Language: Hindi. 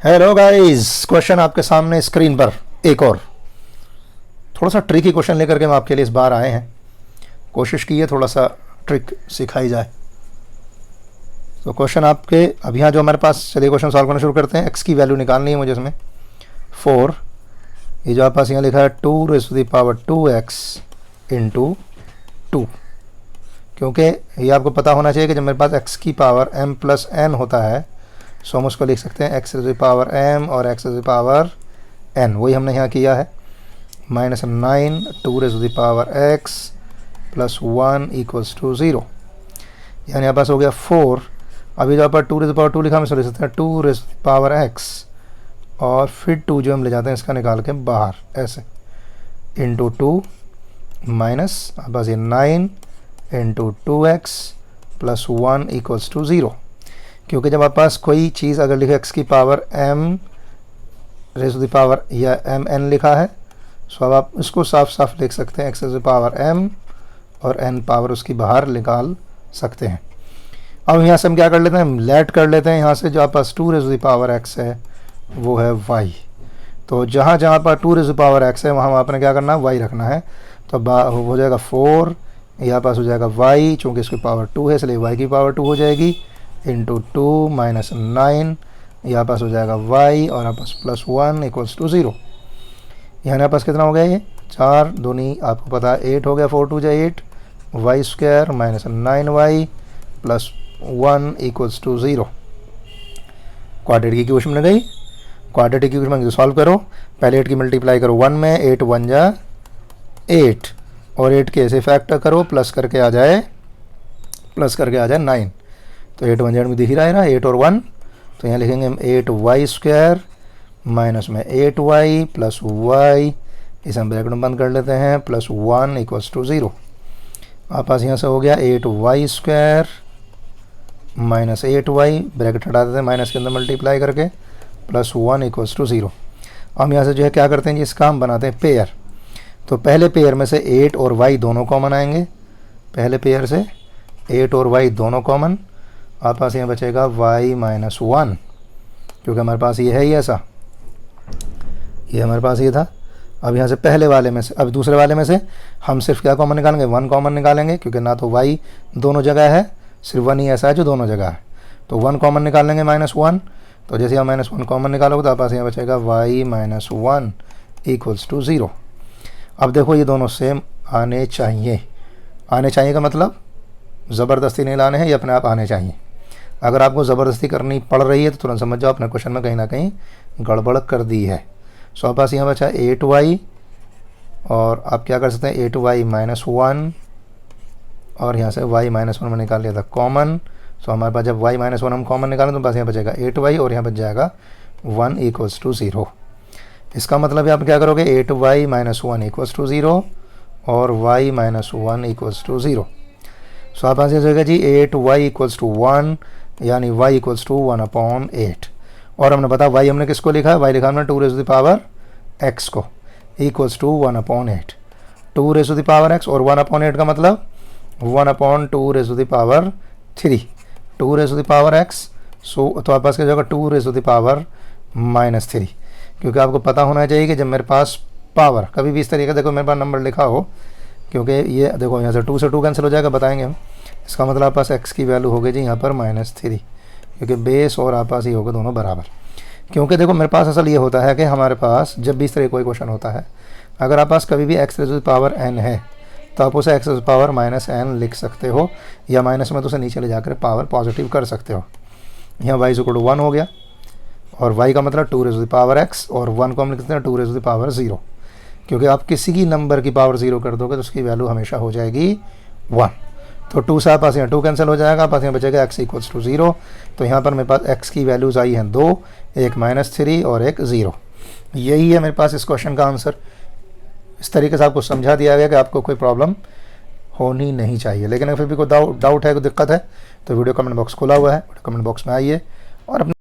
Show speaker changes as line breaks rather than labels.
हेलो गाइस, क्वेश्चन आपके सामने स्क्रीन पर एक और थोड़ा सा ट्रिकी क्वेश्चन लेकर के हम आपके लिए इस बार आए हैं। कोशिश की है थोड़ा सा ट्रिक सिखाई जाए। तो क्वेश्चन आपके अब यहाँ जो हमारे पास, चलिए क्वेश्चन सॉल्व करना शुरू करते हैं। एक्स की वैल्यू निकालनी है मुझे इसमें 4। ये जो आपके पास यहाँ लिखा है 2⁻²x इंटू 2, क्योंकि ये आपको पता होना चाहिए कि जब मेरे पास x की पावर m+n होता है सो हम उसको लिख सकते हैं x⁻m और x⁻n। वही हमने यहाँ किया है। -9 2⁻x + 1 = 0। यानी यहाँ पास हो गया 4। अभी जो पर 2⁻2 लिखा हम इसको लिख सकते हैं 2⁻x और फिर 2 जो हम ले जाते हैं इसका निकाल के बाहर ऐसे इंटू 2 माइनस आप पास ये 9 इंटू 2x + 1 = 0। क्योंकि जब आप पास कोई चीज़ अगर लिखे x की पावर m⁻ या mn लिखा है सो अब आप इसको साफ साफ लिख सकते हैं x⁻m और n पावर उसकी बाहर निकाल सकते हैं। अब यहाँ से हम क्या कर लेते हैं, लेट कर लेते हैं। यहाँ से जो आप पास 2⁻x है वो है y। तो जहाँ जहाँ पर 2⁻x है वहाँ आपने क्या करना है, y रखना है। तो हो जाएगा 4, यहाँ पास हो जाएगा y, चूँकि इसकी पावर 2 है इसलिए y की पावर 2 हो जाएगी इंटू 2 माइनस 9, यहाँ पास हो जाएगा y और यहाँ पास +1 = 0। यहाँ पास कितना हो गया, ये 4 दूनी आपको पता है 8 हो गया। 4 2 8 y² minus 9y + 1 = 0। Quadratic equation बन गई। क्वाड्रेटिक इक्वेशन सॉल्व करो। पहले 8 की मल्टीप्लाई करो 1 में, 8 1 जा 8 और 8 के ऐसे फैक्टर करो, प्लस करके आ जाए 9। तो 8 1 में दिख ही रहा है ना 8 और 1। तो यहाँ लिखेंगे हम 8y² माइनस में 8y + y, इसे हम ब्रैकेट में बंद कर लेते हैं, +1 = 0। आप पास यहाँ से हो गया 8y² माइनस 8y, ब्रैकेट हटा देते हैं माइनस के अंदर मल्टीप्लाई करके, +1 = 0। हम यहाँ से जो है क्या करते हैं जी, इसका हम बनाते हैं पेयर। तो पहले पेयर में से 8 और y दोनों कॉमन आएंगे। पहले पेयर से 8 और y दोनों कॉमन। आप पास यहाँ बचेगा y - 1, क्योंकि हमारे पास ये है ही ऐसा, ये हमारे पास ये था। अब यहाँ से पहले वाले में से, अब दूसरे वाले में से हम सिर्फ क्या कॉमन निकालेंगे, 1 कॉमन निकालेंगे, क्योंकि ना तो y दोनों जगह है, सिर्फ 1 ही ऐसा है जो दोनों जगह है। तो 1 कॉमन निकाल लेंगे -1। तो जैसे हम -1 कॉमन निकालोगे तो आप पास यहाँ बचेगा y - 1 = 0। अब देखो ये दोनों सेम आने चाहिए। आने चाहिए का मतलब ज़बरदस्ती नहीं लाने हैं, ये अपने आप आने चाहिए। अगर आपको ज़बरदस्ती करनी पड़ रही है तो तुरंत समझ जाओ अपने क्वेश्चन में कहीं ना कहीं गड़बड़ कर दी है। सो आप पास यहाँ बचा 8y और आप क्या कर सकते हैं 8y - 1 और यहाँ से y - 1 में निकाल लिया था कॉमन। सो हमारे पास जब y - 1 हम कॉमन निकालें तो बस यहाँ बचेगा 8y और यहाँ बच जाएगा 1 = 0। इसका मतलब है आप क्या करोगे 8y - 1 = 0 और y - 1 = 0। सो आप पास जाएगा जी 8y = 1, यानी y = 1/8। और हमने पता y हमने किसको लिखा है, y लिखा हमने 2⁻x को, = 1/8। 2⁻x और 1/8 का मतलब 1/2⁻3 2⁻x। सो तो आप पास क्या जाएगा 2⁻−3, क्योंकि आपको पता होना चाहिए कि जब मेरे पास पावर कभी भी इस तरीके देखो मेरे पास नंबर लिखा हो, क्योंकि ये देखो यहाँ से 2 से 2 कैंसिल हो जाएगा, बताएंगे हम। इसका मतलब आप पास x की वैल्यू हो गई जी यहाँ पर -3, क्योंकि बेस और आप पास ही होगा दोनों बराबर। क्योंकि देखो मेरे पास असल ये होता है कि हमारे पास जब भी इस तरह कोई क्वेश्चन होता है, अगर आप पास कभी भी x⁻n है तो आप उसे x⁻n लिख सकते हो, या माइनस में तो उसे नीचे ले जाकर पावर पॉजिटिव कर सकते हो। यहाँ y = 1 हो गया और y का मतलब 2⁻x और 1 को हम लिख सकते हैं 2⁻0, क्योंकि आप किसी की नंबर की पावर 0 कर दोगे तो उसकी वैल्यू हमेशा हो जाएगी 1। तो 2 से आप पास यहाँ 2 कैंसिल हो जाएगा, आप पास यहाँ बचेगा x = 0। तो यहाँ पर मेरे पास x की वैल्यूज़ आई हैं 2, एक -3 और एक 0। यही है मेरे पास इस क्वेश्चन का आंसर। इस तरीके से आपको समझा दिया गया कि आपको कोई प्रॉब्लम होनी नहीं चाहिए। लेकिन अगर फिर भी कोई डाउट है, कोई दिक्कत है तो वीडियो कमेंट बॉक्स खुला हुआ है, कमेंट बॉक्स में आइए और अपने